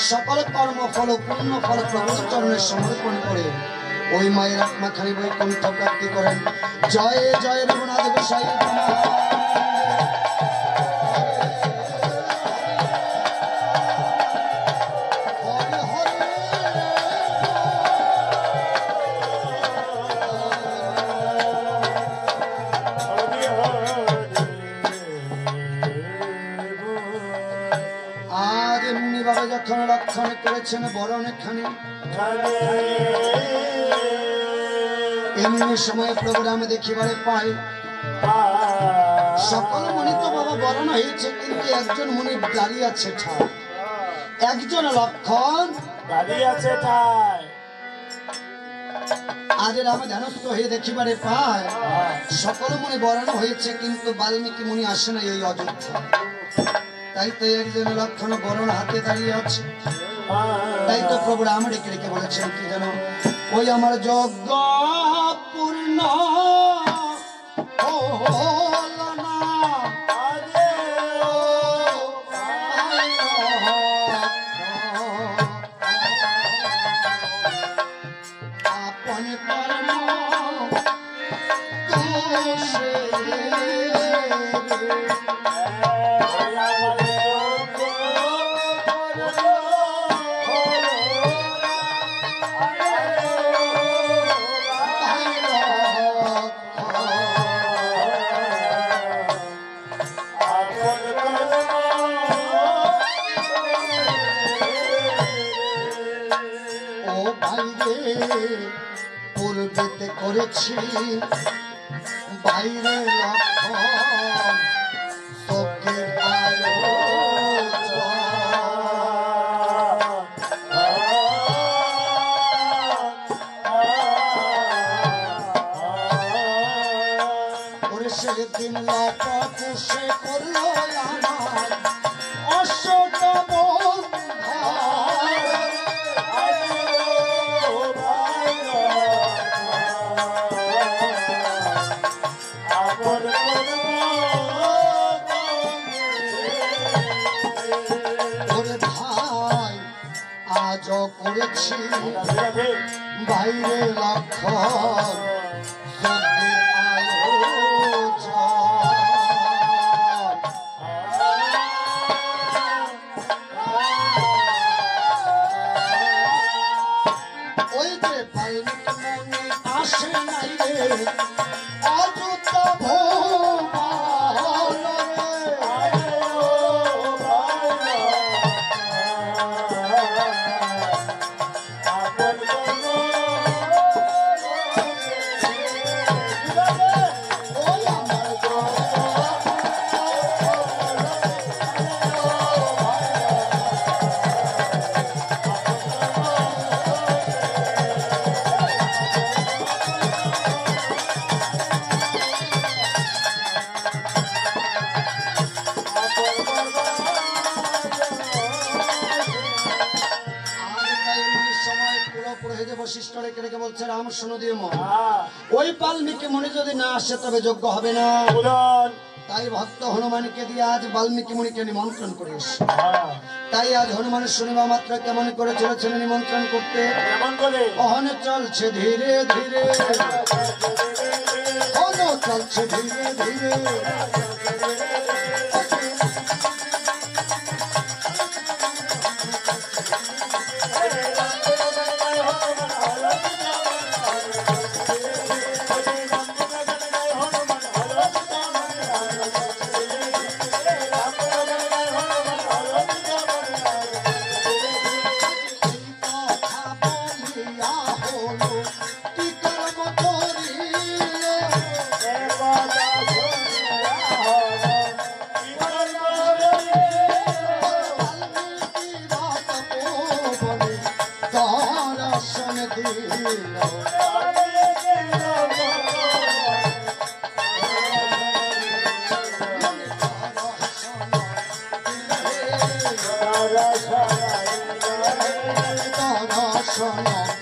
সকল কর্ম ফল পূর্ণ ফল প্রভুর চরণে সমর্পণ করে ওই মায়ের আত্মাখানি বৈকুণ্ঠ প্রাপ্তি করেন। জয় জয় রঘুনাথ গোসাই। যখন রক্ষণ করেছেন বড় অনেকখানি এমনি সময় প্রোগ্রাম দেখিবারে পাই সকল মুনি তো বাবা বরণ হয়েছে, কিন্তু একজন মুনি দাঁড়িয়ে আছে ঠায়, একজন লক্ষণ দাঁড়িয়ে আছে ঠায়। আজ রামে ধ্যানস্থ হয়ে দেখিবারে পায় সকল মুনি বরণ হয়েছে, কিন্তু বাল্মীকি মুনি আসে না এই অযোধ্যা। তাই তো একজন লক্ষণ বরণ হাতে দাঁড়িয়ে আছে। তাই তো প্রভু রাম রেখে রেখে বলেছেন কি যেন, ওই আমার যজ্ঞ পূর্ণ আপন কর্ম পূর্বেতে করেছি বাইরে লক্ষণ চোখের সেদিন লপট সে করলো আমার অশ্বত আজ করেছি বাইরে লক্ষণ ওই যে বাল্মীকি মুনি আসে নাই রে অযোধ্যা বশিষ্ঠ রেখে রেখে বলছে রাম শোনো দিয়ে মন, ওই বাল্মীকি মুনি যদি না আসে তবে যোগ্য হবে না। তাই ভক্ত হনুমানকে দিয়ে আজ বাল্মীকি মুনিকে নিমন্ত্রণ করিস। তাই আজ হনুমানের শুনিবা মাত্র কেমন করে চলেছেন নিমন্ত্রণ করতে। অহন চলছে ধীরে ধীরে, চলছে ধীরে ধীরে, শোনো